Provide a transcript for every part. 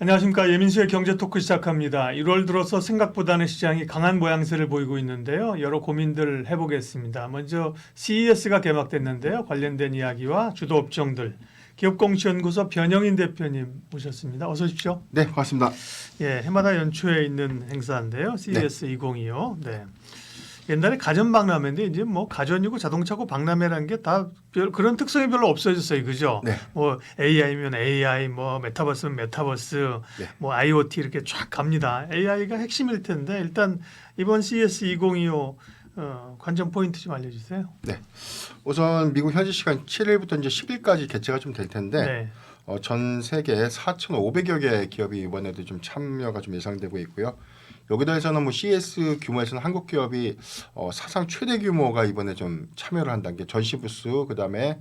안녕하십니까. 예민수의 경제 토크 시작합니다. 1월 들어서 생각보다는 시장이 강한 모양새를 보이고 있는데요. 여러 고민들 해보겠습니다. 먼저 CES가 개막됐는데요. 관련된 이야기와 주도 업종들, 기업공시연구소 변영인 대표님 모셨습니다. 어서 오십시오. 네, 반갑습니다. 예, 해마다 연초에 있는 행사인데요. CES 네. 2025. 네. 옛날에 가전 박람회인데 이제 뭐 가전이고 자동차고 박람회라는 게 다 그런 특성이 별로 없어졌어요, 그죠? 네. 뭐 AI면 AI, 뭐 메타버스면 메타버스, 네. 뭐 IoT 이렇게 쫙 갑니다. AI가 핵심일 텐데 일단 이번 CES 2025 관전 포인트 좀 알려주세요. 네. 우선 미국 현지 시간 7일부터 이제 10일까지 개최가 좀 될 텐데 네. 전 세계 4,500여 개 기업이 이번에도 좀 참여가 좀 예상되고 있고요. 여기 더해서는 뭐 CES 규모에서는 한국 기업이 사상 최대 규모가 이번에 좀 참여를 한다는 게 전시 부스 그다음에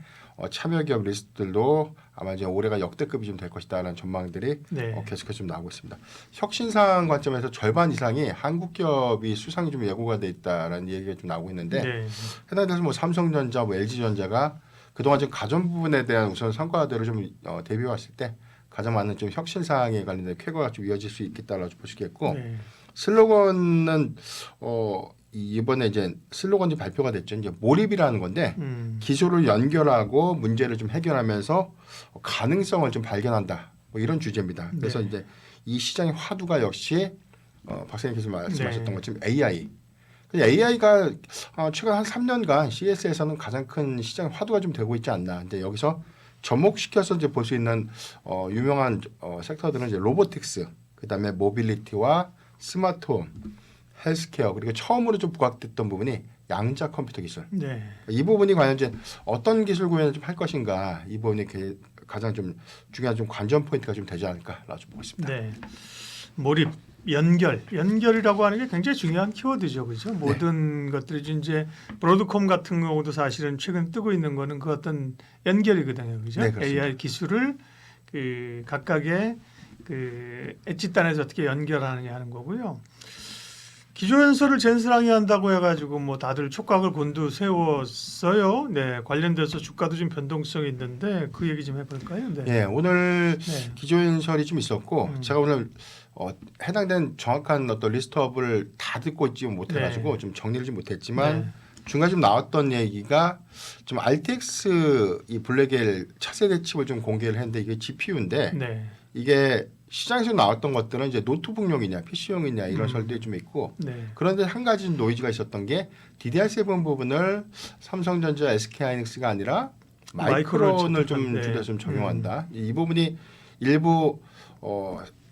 참여 기업 리스트들도 아마 이제 올해가 역대급이 좀 될 것이다라는 전망들이 네. 계속해서 좀 나오고 있습니다. 혁신상 관점에서 절반 이상이 한국 기업이 수상이 좀 예고가 돼 있다라는 얘기가 좀 나오고 있는데 네. 해당돼서 뭐 삼성전자, 뭐 LG전자가 그동안 좀 가전 부분에 대한 우선 성과들을 좀 대비해 왔을 때 가장 많은 좀 혁신사항에 관련된 쾌거가 좀 이어질 수 있겠다라고 보시겠고 네. 슬로건은 이번에 이제 슬로건이 발표가 됐죠. 이제 몰입이라는 건데 기술을 연결하고 문제를 좀 해결하면서 가능성을 좀 발견한다. 뭐 이런 주제입니다. 그래서 네. 이제 이 시장의 화두가 역시 박사님께서 말씀하셨던 네. 것처럼 AI. AI가 최근 한 3년간 CES에서는 가장 큰 시장 화두가 좀 되고 있지 않나. 근데 여기서 접목시켜서 이제 볼 수 있는 유명한 섹터들은 이제 로보틱스, 그다음에 모빌리티와 스마트홈, 헬스케어 그리고 처음으로 좀 부각됐던 부분이 양자 컴퓨터 기술. 네. 이 부분이 과연 이제 어떤 기술 구현을 좀 할 것인가 이 부분이 가장 좀 중요한 좀 관전 포인트가 좀 되지 않을까라고 좀 보고 있습니다. 네. 몰입, 연결이라고 하는 게 굉장히 중요한 키워드죠, 그렇죠? 모든 것들이 이제 브로드콤 같은 경우도 사실은 최근 뜨고 있는 거는 그 어떤 연결이거든요, 그렇죠? 네, 그렇습니다. AI 기술을 그 각각의 그 엣지단에서 어떻게 연결하느냐 하는 거고요. 기조연설을 젠스랑이 한다고 해가지고 뭐 다들 촉각을 곤두세웠어요. 네, 관련돼서 주가도 좀 변동성이 있는데 그 얘기 좀 해볼까요? 네. 예, 오늘 네. 기조연설이 좀 있었고 제가 오늘 해당된 정확한 어떤 리스트업을 다 듣고 있지 못해가지고 네. 좀 정리를 좀 못했지만 네. 중간에 좀 나왔던 얘기가 좀 RTX 이 블랙엘 차세대 칩을 좀 공개를 했는데 이게 GPU인데 네. 이게 시장에서 나왔던 것들은 이제 노트북용이냐 PC용이냐 이런 설들이 좀 있고 네. 그런데 한 가지 노이즈가 있었던 게 DDR7 부분을 삼성전자, SK하이닉스가 아니라 마이크론을 좀 네. 줄여서 좀 적용한다. 이 부분이 일부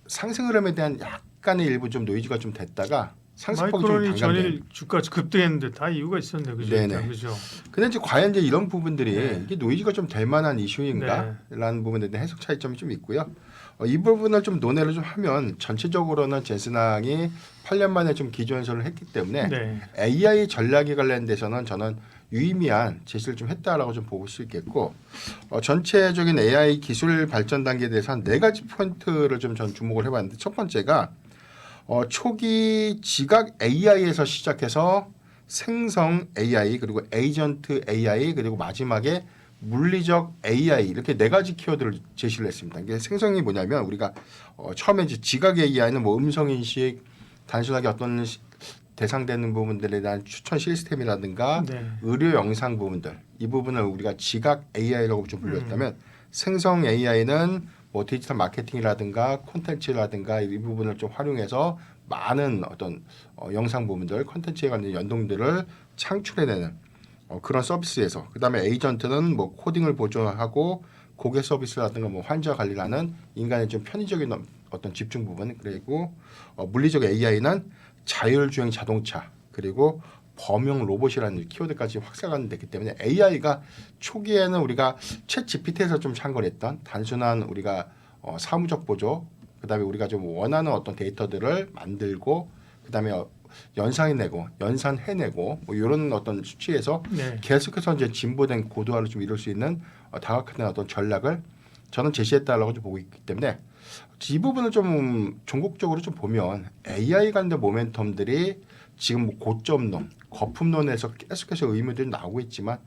상승 흐름에 대한 약간의 일부 좀 노이즈가 좀 됐다가 상승폭이 좀 마이크론이 반감돼요. 전일 주가 급등했는데 다 이유가 있었네, 그죠? 네네. 일단, 그죠? 근데 이제 과연 이제 이런 부분들이 네. 이게 노이즈가 좀 될 만한 이슈인가라는 부분에 대한 해석 차이점이 좀 있고요. 이 부분을 좀 논의를 좀 하면 전체적으로는 젠스낭이 8년 만에 좀 기조연설을 했기 때문에 네. AI 전략에 관련돼서는 저는 유의미한 제시를 좀 했다라고 좀 볼 수 있겠고 전체적인 AI 기술 발전 단계에 대해서 한 4가지 포인트를 좀 전 주목을 해봤는데 첫 번째가 초기 지각 AI에서 시작해서 생성 AI 그리고 에이전트 AI 그리고 마지막에 물리적 AI 이렇게 4가지 키워드를 제시를 했습니다. 이게 생성이 뭐냐면 우리가 처음에 이제 지각 AI는 뭐 음성 인식 단순하게 어떤 대상되는 부분들에 대한 추천 시스템이라든가 네. 의료 영상 부분들 이 부분을 우리가 지각 AI라고 좀 불렸다면 생성 AI는 뭐 디지털 마케팅이라든가 콘텐츠라든가 이 부분을 좀 활용해서 많은 어떤 영상 부분들 콘텐츠에 관련 연동들을 창출해내는 그런 서비스에서 그다음에 에이전트는 뭐 코딩을 보조하고 고객 서비스라든가 뭐 환자 관리를 하는 인간의 좀 편의적인 어떤 집중 부분 그리고 물리적 AI는 자율주행 자동차 그리고 범용 로봇이라는 키워드까지 확산이 됐기 때문에 AI가 초기에는 우리가 챗 GPT에서 좀 창궐했던 단순한 우리가 사무적 보조 그다음에 우리가 좀 원하는 어떤 데이터들을 만들고 그다음에 연산해내고 연산해내고 뭐 이런 어떤 수치에서 네. 계속해서 이제 진보된 고도화를 좀 이룰 수 있는 다각화된 어떤 전략을 저는 제시했다라고 좀 보고 있기 때문에 이 부분을 좀 종국적으로 좀 보면 AI 관련 모멘텀들이 지금 뭐 고점론, 거품론에서 계속해서 의무들이 나오고 있지만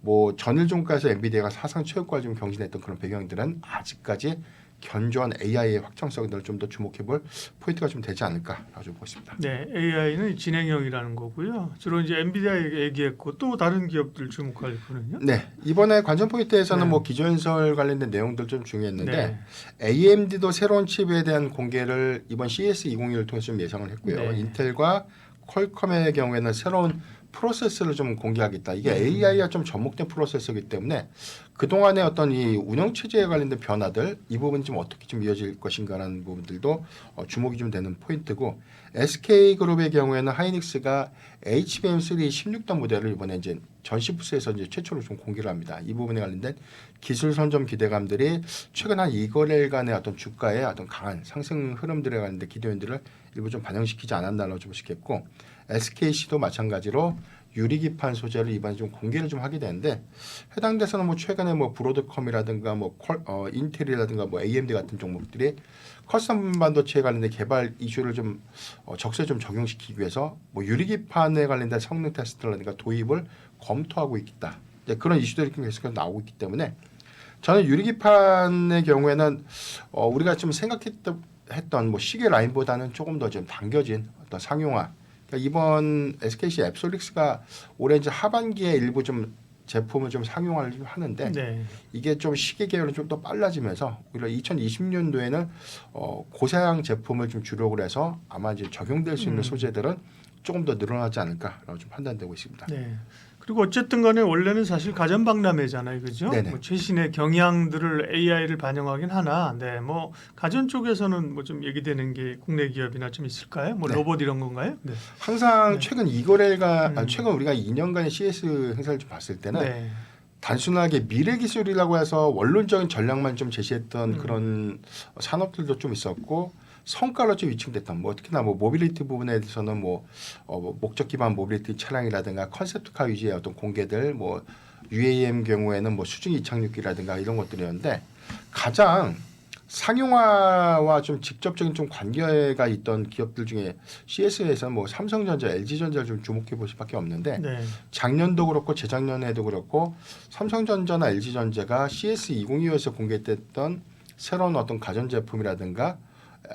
뭐 전일 종가에서 엔비디아가 사상 최고가 좀 경신했던 그런 배경들은 아직까지 견조한 AI의 확장성들을 좀 더 주목해볼 포인트가 좀 되지 않을까라고 좀 보십니다. 네, AI는 진행형이라는 거고요. 주로 이제 엔비디아 얘기했고 또 다른 기업들 주목할 거는요. 네, 이번에 관전 포인트에서는 네. 뭐 기조연설 관련된 내용들 좀 중요했는데 네. AMD도 새로운 칩에 대한 공개를 이번 CES 2021을 통해서 좀 예상을 했고요. 네. 인텔과 퀄컴의 경우에는 새로운 프로세서를 좀 공개하겠다. 이게 AI와 좀 접목된 프로세서이기 때문에 그동안의 어떤 이 운영 체제에 관련된 변화들 이 부분이 좀 어떻게 좀 이어질 것인가라는 부분들도 주목이 좀 되는 포인트고 SK그룹의 경우에는 하이닉스가 HBM3 16단 모델을 이번에 이제 전시 부스에서 이제 최초로 좀 공개를 합니다. 이 부분에 관련된 기술 선점 기대감들이 최근 한 2거래일간의 어떤 주가의 어떤 강한 상승 흐름들에 관련된 기대감들을 일부 좀 반영시키지 않았나라고 좀 보시겠고 SKC도 마찬가지로 유리기판 소재를 이번에 좀 공개를 좀 하게 되는데 해당 데서는 뭐 최근에 뭐 브로드컴이라든가 뭐 인텔이라든가 뭐 AMD 같은 종목들이 커스텀 반도체에 관련된 개발 이슈를 좀 적세에 좀 적용시키기 위해서 뭐 유리기판에 관련된 성능 테스트라든가 도입을 검토하고 있다. 이제 그런 이슈들이 계속 나오고 있기 때문에 저는 유리기판의 경우에는 우리가 좀 생각했던 뭐 시계 라인보다는 조금 더 좀 당겨진 어떤 상용화. 그러니까 이번 SKC 앱솔릭스가 올해 이제 하반기에 일부 좀 제품을 좀 상용화를 좀 하는데 네. 이게 좀 시계 계열은 좀 더 빨라지면서 오히려 2020년도에는 고사양 제품을 좀 주력을 해서 아마 이제 적용될 수 있는 소재들은 조금 더 늘어나지 않을까라고 좀 판단되고 있습니다. 네. 그리고 어쨌든 간에 원래는 사실 가전박람회잖아요. 그죠? 네네. 뭐 최신의 경향들을 AI를 반영하긴 하나. 네. 뭐 가전 쪽에서는 뭐 좀 얘기되는 게 국내 기업이나 좀 있을까요? 뭐 네. 로봇 이런 건가요? 네. 항상 네. 최근 2거래일과 최근 우리가 2년간의 CS 행사를 좀 봤을 때는 네. 단순하게 미래 기술이라고 해서 원론적인 전략만 좀 제시했던 그런 산업들도 좀 있었고 성과로 좀 위축됐던 뭐 특히나 뭐 모빌리티 부분에 대해서는 뭐 목적 기반 모빌리티 차량이라든가 컨셉트카 위주의 어떤 공개들 뭐 UAM 경우에는 뭐 수중 이착륙기라든가 이런 것들이었는데 가장 상용화와 좀 직접적인 좀 관계가 있던 기업들 중에 CS에서는 뭐 삼성전자, LG전자를 좀 주목해 볼 수밖에 없는데 네. 작년도 그렇고 재작년에도 그렇고 삼성전자나 LG전자가 CS 2025에서 공개됐던 새로운 어떤 가전제품이라든가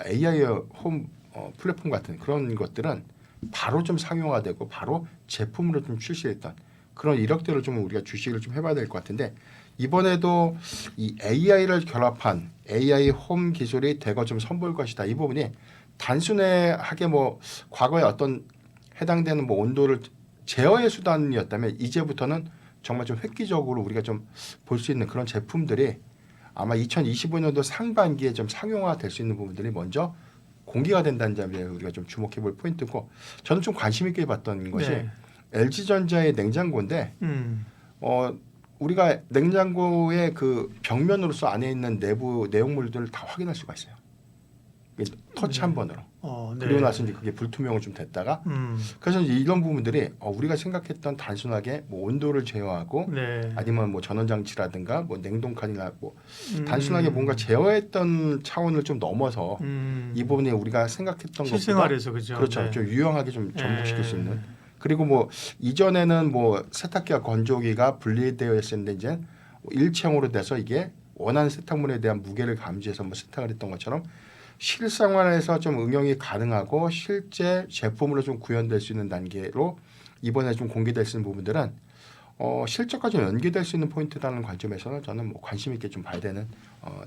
AI 홈 플랫폼 같은 그런 것들은 바로 좀 상용화되고 바로 제품으로 좀 출시했던 그런 이력들을 좀 우리가 주식을 좀 해봐야 될 것 같은데 이번에도 이 AI를 결합한 AI 홈 기술이 대거 좀 선보일 것이다. 이 부분이 단순하게 뭐 과거에 어떤 해당되는 뭐 온도를 제어의 수단이었다면 이제부터는 정말 좀 획기적으로 우리가 좀 볼 수 있는 그런 제품들이 아마 2025년도 상반기에 좀 상용화될 수 있는 부분들이 먼저 공개가 된다는 점에 우리가 좀 주목해볼 포인트고 저는 좀 관심 있게 봤던 것이 네. LG전자의 냉장고인데 우리가 냉장고의 그 벽면으로서 안에 있는 내부 내용물들을 다 확인할 수가 있어요. 터치 한 번으로. 네. 그리고 나서 이제 그게 불투명으로 좀 됐다가 그래서 이제 이런 부분들이 우리가 생각했던 단순하게 뭐 온도를 제어하고 네. 아니면 뭐 전원 장치라든가 뭐 냉동칸이나 뭐 단순하게 뭔가 제어했던 차원을 좀 넘어서 이 부분이 우리가 생각했던 것보다 실생활에서 그죠. 그렇죠. 네. 좀 유용하게 좀 접목시킬 수 있는. 그리고 뭐 이전에는 뭐 세탁기와 건조기가 분리되어 있었는데 이제 일체형으로 돼서 이게 원하는 세탁물에 대한 무게를 감지해서 뭐 세탁을 했던 것처럼 실생활에서 좀 응용이 가능하고 실제 제품으로 좀 구현될 수 있는 단계로 이번에 좀 공개될 수 있는 부분들은 실적과 좀 연계될 수 있는 포인트라는 관점에서는 저는 뭐 관심 있게 좀 봐야 되는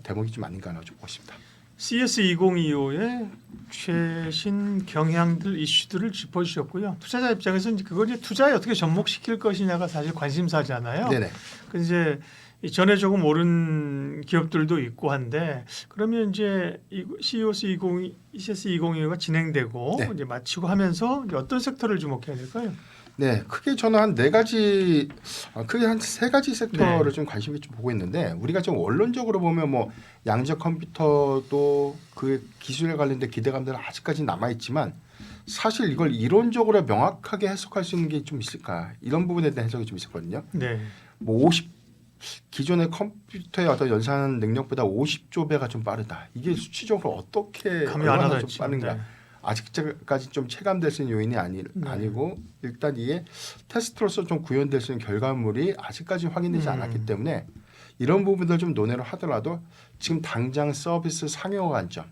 대목이 좀 아닌가라고 좀 보십니다. CS 2025의 최신 경향들 이슈들을 짚어주셨고요. 투자자 입장에서는 그걸 이제 투자에 어떻게 접목시킬 것이냐가 사실 관심사잖아요. 네네. 그 이제 전에 조금 오른 기업들도 있고 한데 그러면 이제 CES 2025가 진행되고 네. 이제 마치고 하면서 이제 어떤 섹터를 주목해야 될까요? 네, 크게 저는 한 네 가지, 크게 한 세 가지 섹터를 네. 좀 관심 있게 보고 있는데 우리가 좀 원론적으로 보면 뭐 양적 컴퓨터도 그 기술에 관련된 기대감들은 아직까지 남아 있지만 사실 이걸 이론적으로 명확하게 해석할 수 있는 게 좀 있을까 이런 부분에 대한 해석이 좀 있었거든요. 네. 뭐 기존의 컴퓨터의 어떤 연산 능력보다 50조 배가 좀 빠르다. 이게 수치적으로 어떻게 감이 안 얼마나 와닿지. 좀 빠른가? 네. 아직까지 좀 체감될 수 있는 요인이 아니고 일단 이게 테스트로서 좀 구현될 수 있는 결과물이 아직까지 확인되지 않았기 때문에 이런 부분들 좀 논의를 하더라도 지금 당장 서비스 상용화 관점,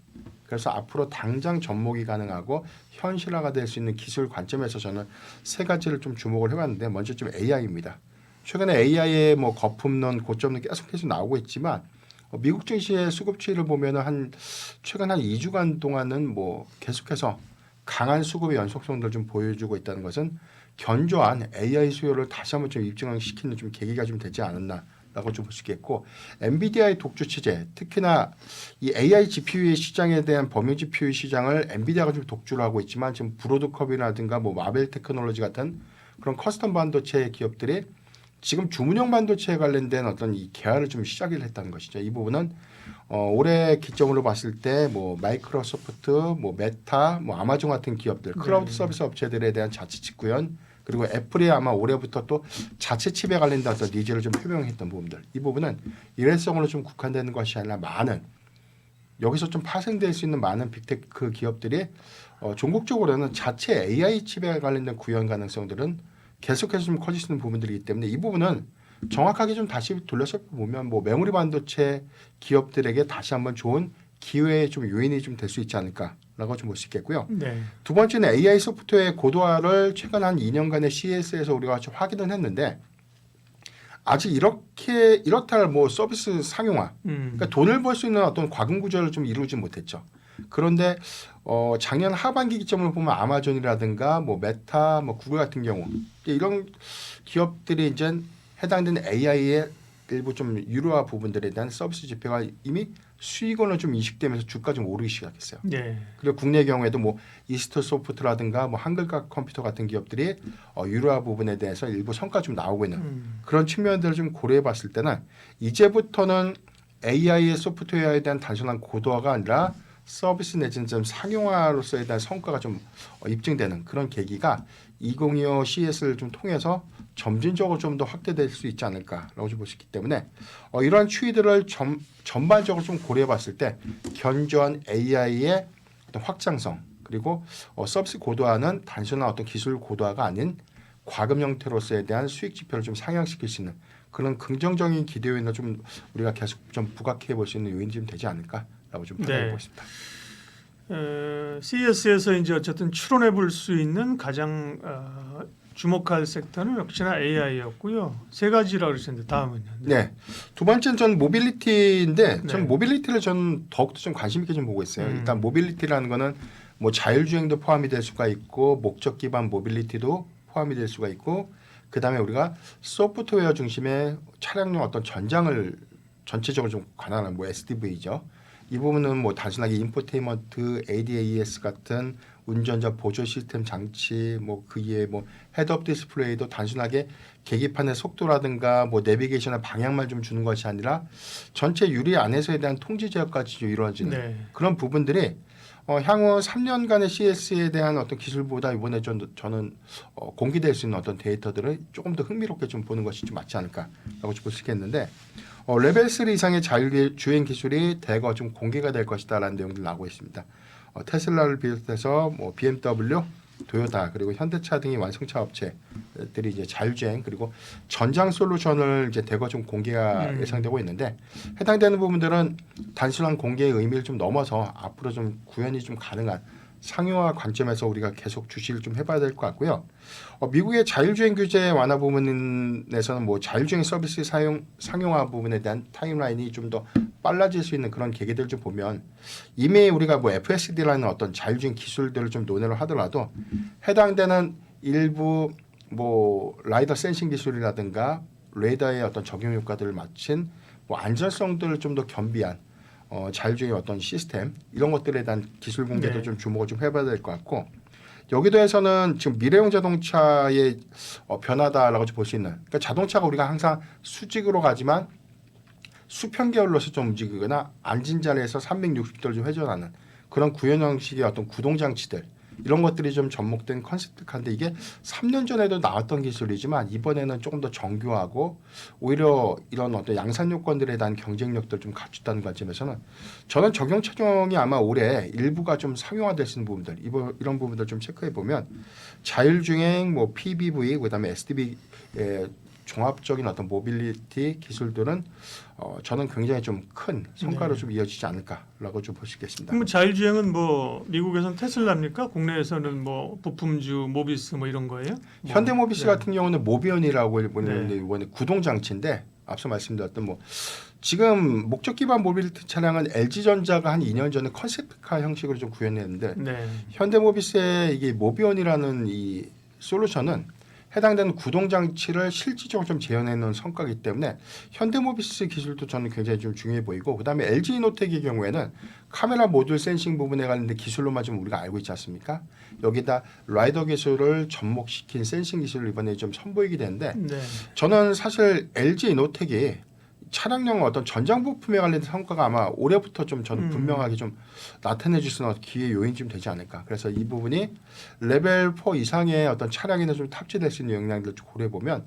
그래서 앞으로 당장 접목이 가능하고 현실화가 될 수 있는 기술 관점에서 저는 세 가지를 좀 주목을 해봤는데, 먼저 좀 AI입니다. 최근에 AI의 뭐 거품론, 고점은 계속 나오고 있지만 미국 증시의 수급 추이를 보면은 최근 한 2주간 동안은 뭐 계속해서 강한 수급의 연속성들을 좀 보여주고 있다는 것은 견조한 AI 수요를 다시 한번 좀 입증시키는 좀 계기가 좀 되지 않았나라고 좀 볼 수 있겠고, 엔비디아의 독주 체제, 특히나 이 AI GPU의 시장에 대한 범용 GPU 시장을 엔비디아가 좀 독주를 하고 있지만, 지금 브로드컵이라든가 뭐 마벨 테크놀로지 같은 그런 커스텀 반도체 기업들이 지금 주문형 반도체에 관련된 어떤 이 개화를 좀 시작을 했다는 것이죠. 이 부분은 올해 기점으로 봤을 때 뭐 마이크로소프트, 뭐 메타, 뭐 아마존 같은 기업들, 클라우드 서비스 업체들에 대한 자체 칩 구현, 그리고 애플이 아마 올해부터 또 자체 칩에 관련된 어떤 니즈를 좀 표명했던 부분들, 이 부분은 일회성으로 좀 국한되는 것이 아니라 많은, 여기서 좀 파생될 수 있는 많은 빅테크 기업들이 종국적으로는 자체 AI 칩에 관련된 구현 가능성들은 계속해서 좀 커질 수 있는 부분들이기 때문에, 이 부분은 정확하게 좀 다시 돌려서 보면 뭐 메모리 반도체 기업들에게 다시 한번 좋은 기회의 좀 요인이 좀 될 수 있지 않을까라고 좀 볼 수 있겠고요. 네. 두 번째는 AI 소프트웨어의 고도화를 최근 한 2년간의 CES에서 우리가 좀 확인은 했는데, 아직 이렇다 할 뭐 서비스 상용화, 그러니까 돈을 벌 수 있는 어떤 과금 구조를 좀 이루지 못했죠. 그런데 작년 하반기 기점으로 보면 아마존이라든가 뭐 메타, 뭐 구글 같은 경우 이런 기업들이 이제 해당되는 AI의 일부 좀 유료화 부분들에 대한 서비스 지표가 이미 수익원을 좀 인식되면서 주가 좀 오르기 시작했어요. 네. 그리고 국내 경우에도 뭐 이스트 소프트라든가 뭐 한글과 컴퓨터 같은 기업들이 유료화 부분에 대해서 일부 성과 좀 나오고 있는 그런 측면들을 좀 고려해봤을 때는, 이제부터는 AI의 소프트웨어에 대한 단순한 고도화가 아니라 서비스 내지는 좀 상용화로서에 대한 성과가 좀 입증되는 그런 계기가 2025 CES를 좀 통해서 점진적으로 좀 더 확대될 수 있지 않을까라고 볼 수 있기 때문에, 이러한 추이들을 전반적으로 좀 고려해봤을 때 견조한 AI의 어떤 확장성, 그리고 서비스 고도화는 단순한 어떤 기술 고도화가 아닌 과금 형태로서에 대한 수익 지표를 좀 상향시킬 수 있는 그런 긍정적인 기대 요인을 좀 우리가 계속 좀 부각해 볼 수 있는 요인이 좀 되지 않을까라고 좀 판단해 보고 있습니다. CES에서 이제 어쨌든 추론해 볼 수 있는 가장 주목할 섹터는 역시나 AI였고요. 세 가지라 그러셨는데 다음은요. 네, 두 번째는 전 모빌리티인데, 전 네. 모빌리티를 전 더욱더 좀 관심 있게 좀 보고 있어요. 일단 모빌리티라는 거는 뭐 자율주행도 포함이 될 수가 있고, 목적 기반 모빌리티도 포함이 될 수가 있고, 그 다음에 우리가 소프트웨어 중심의 차량용 어떤 전장을 전체적으로 좀 관할하는 뭐 SDV죠. 이 부분은 뭐 단순하게 인포테인먼트, ADAS 같은 운전자 보조 시스템 장치, 뭐 그에 뭐 헤드업 디스플레이도 단순하게 계기판의 속도라든가 뭐 내비게이션의 방향만 좀 주는 것이 아니라 전체 유리 안에서에 대한 통제 제어까지 이루어지는 그런 부분들이 향후 3년간의 CS에 대한 어떤 기술보다 이번에 저는 공개될 수 있는 어떤 데이터들을 조금 더 흥미롭게 좀 보는 것이 좀 맞지 않을까라고 볼 수 있겠는데, 레벨 3 이상의 자율주행 기술이 대거 좀 공개가 될 것이다라는 내용들 나오고 있습니다. 테슬라를 비롯해서 뭐 BMW, 도요타, 그리고 현대차 등의 완성차 업체들이 이제 자율주행 그리고 전장 솔루션을 이제 대거 좀 공개가 예상되고 있는데, 해당되는 부분들은 단순한 공개의 의미를 좀 넘어서 앞으로 좀 구현이 좀 가능한 상용화 관점에서 우리가 계속 주시를 좀 해봐야 될 것 같고요. 미국의 자율주행 규제 완화 부분에서는 뭐 자율주행 서비스 상용화 부분에 대한 타임라인이 좀 더 빨라질 수 있는 그런 계기들 좀 보면, 이미 우리가 뭐 FSD라는 어떤 자율주행 기술들을 좀 논의를 하더라도 해당되는 일부 뭐 라이더 센싱 기술이라든가 레이더의 어떤 적용 효과들을 마친 뭐 안전성들을 좀 더 겸비한 자율주행의 어떤 시스템, 이런 것들에 대한 기술 공개도 좀 주목을 좀 해봐야 될 것 같고, 여기도 해서는 지금 미래형 자동차의 변화다라고 볼 수 있는, 그러니까 자동차가 우리가 항상 수직으로 가지만 수평 계열로서 좀 움직이거나 앉은 자리에서 360도를 좀 회전하는 그런 구현 형식의 어떤 구동 장치들, 이런 것들이 좀 접목된 컨셉트카인데, 이게 3년 전에도 나왔던 기술이지만 이번에는 조금 더 정교하고 오히려 이런 어떤 양산 요건들에 대한 경쟁력들을 좀 갖췄다는 관점에서는 저는 적용 차종이 아마 올해 일부가 좀 상용화될 수 있는 부분들, 이런 부분들 좀 체크해 보면 자율주행, 뭐 PBV, 그다음에 SDV 종합적인 어떤 모빌리티 기술들은 저는 굉장히 좀 큰 성과로 네. 좀 이어지지 않을까라고 좀 볼 수 있겠습니다. 그럼 자율주행은 뭐 미국에서는 테슬라입니까? 국내에서는 뭐 부품주, 모비스 뭐 이런 거예요? 뭐, 현대모비스 네. 같은 경우는 모비언이라고 일본에 네. 이번에 구동 장치인데 앞서 말씀드렸던 뭐 지금 목적 기반 모빌리티 차량은 LG전자가 한 2년 전에 컨셉카 형식으로 좀 구현했는데 네. 현대모비스의 이게 모비언이라는 이 솔루션은 해당되는 구동 장치를 실질적으로 좀 재현해 놓은 성과이기 때문에 현대모비스 기술도 저는 굉장히 좀 중요해 보이고 그다음에 LG이노텍의 경우에는 카메라 모듈 센싱 부분에 관련된 기술로만 좀 우리가 알고 있지 않습니까? 여기다 라이더 기술을 접목시킨 센싱 기술을 이번에 좀 선보이게 되는데 네. 저는 사실 LG이노텍이 차량용 어떤 전장 부품에 관련된 성과가 아마 올해부터 좀 저는 분명하게 좀 나타내 줄 수 있는 기회 요인이 좀 되지 않을까. 그래서 이 부분이 레벨 4 이상의 어떤 차량에는 좀 탑재될 수 있는 역량들을 좀 고려해 보면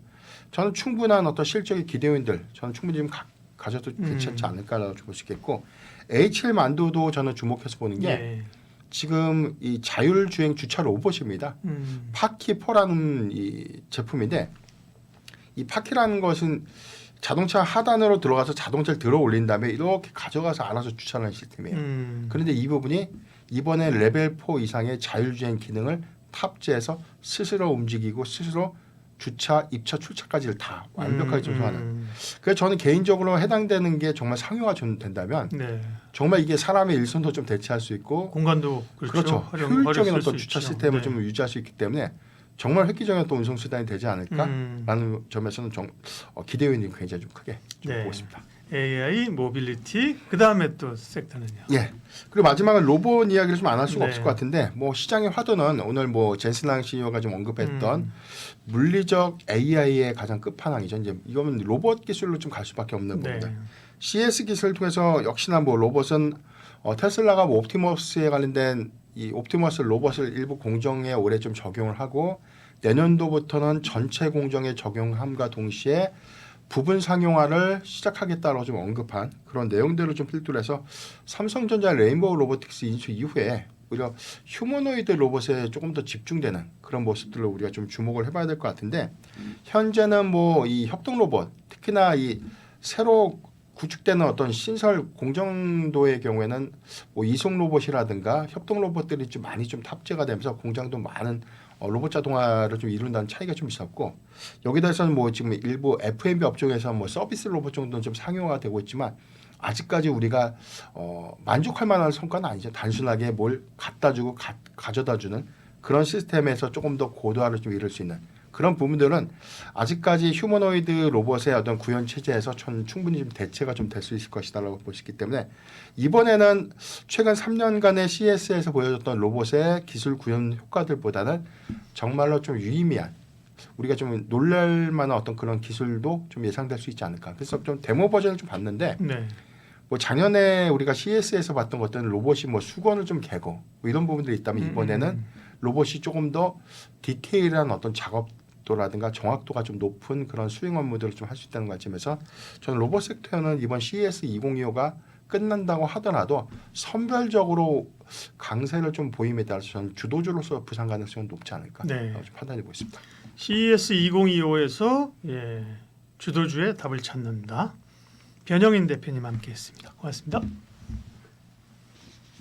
저는 충분한 어떤 실적의 기대 요인들 저는 충분히 좀 가져도 괜찮지 않을까라고 볼 수 있겠고 H1 만두도 저는 주목해서 보는 게 예. 지금 이 자율주행 주차 로봇입니다. 파키4라는 이 제품인데 이 파키라는 것은 자동차 하단으로 들어가서 자동차를 들어 올린 다음에 이렇게 가져가서 알아서 주차하는 시스템이에요. 그런데 이 부분이 이번에 레벨 4 이상의 자율주행 기능을 탑재해서 스스로 움직이고 스스로 주차, 입차, 출차까지를 다 완벽하게 조정하는. 그래서 저는 개인적으로 해당되는 게 정말 상용화 좀 된다면 네. 정말 이게 사람의 일손도 좀 대체할 수 있고 공간도 그렇죠. 활용 효율적인 쓸 어떤 수 주차 있죠. 시스템을 네. 좀 유지할 수 있기 때문에 정말 획기적인 어떤 운송 수단이 되지 않을까라는 점에서는 기대 요인이 굉장히 좀 크게 좀 네. 보고 있습니다. AI, 모빌리티, 그 다음에 또 섹터는요. 예. 그리고 마지막은 로봇 이야기를 좀 안 할 수가 네. 없을 것 같은데 뭐 시장의 화두는 오늘 뭐 젠슨랑 CEO가 좀 언급했던 물리적 AI의 가장 끝판왕이죠. 이제 이거는 로봇 기술로 좀 갈 수밖에 없는 네. 부분들. CS 기술을 통해서 역시나 뭐 로봇은 테슬라가 뭐 옵티머스에 관련된 이 옵티머스 로봇을 일부 공정에 올해 좀 적용을 하고 내년도부터는 전체 공정에 적용함과 동시에 부분 상용화를 시작하겠다고 좀 언급한 그런 내용들을 좀 필두로 해서 삼성전자 레인보우 로보틱스 인수 이후에 오히려 휴머노이드 로봇에 조금 더 집중되는 그런 모습들을 우리가 좀 주목을 해봐야 될 것 같은데 현재는 뭐 이 협동 로봇 특히나 이 새로 구축되는 어떤 신설 공정도의 경우에는 뭐 이송 로봇이라든가 협동 로봇들이 좀 많이 좀 탑재가 되면서 공장도 많은 로봇 자동화를 좀 이룬다는 차이가 좀 있었고 여기다 해서는 뭐 지금 일부 F&B 업종에서 뭐 서비스 로봇 정도는 좀 상용화가 되고 있지만 아직까지 우리가 만족할 만한 성과는 아니죠. 단순하게 뭘 갖다 주고 가져다 주는 그런 시스템에서 조금 더 고도화를 좀 이룰 수 있는 그런 부분들은 아직까지 휴머노이드 로봇의 어떤 구현 체제에서 충분히 좀 대체가 좀 될 수 있을 것이다라고 볼 수 있기 때문에 이번에는 최근 3년간의 CES에서 보여줬던 로봇의 기술 구현 효과들보다는 정말로 좀 유의미한 우리가 좀 놀랄 만한 어떤 그런 기술도 좀 예상될 수 있지 않을까. 그래서 좀 데모 버전을 좀 봤는데 네. 뭐 작년에 우리가 CES에서 봤던 것들은 로봇이 뭐 수건을 좀 개고 뭐 이런 부분들이 있다면 이번에는 로봇이 조금 더 디테일한 어떤 작업도라든가 정확도가 좀 높은 그런 수행 업무들을 좀 할 수 있다는 관점에서 저는 로봇 섹터는 이번 CES 2025가 끝난다고 하더라도 선별적으로 강세를 좀 보임에 따라서 저는 주도주로서 부상 가능성은 높지 않을까 네. 좀 판단해 보고 있습니다. CES 2025에서 주도주의 답을 찾는다. 변영인 대표님 함께했습니다. 고맙습니다.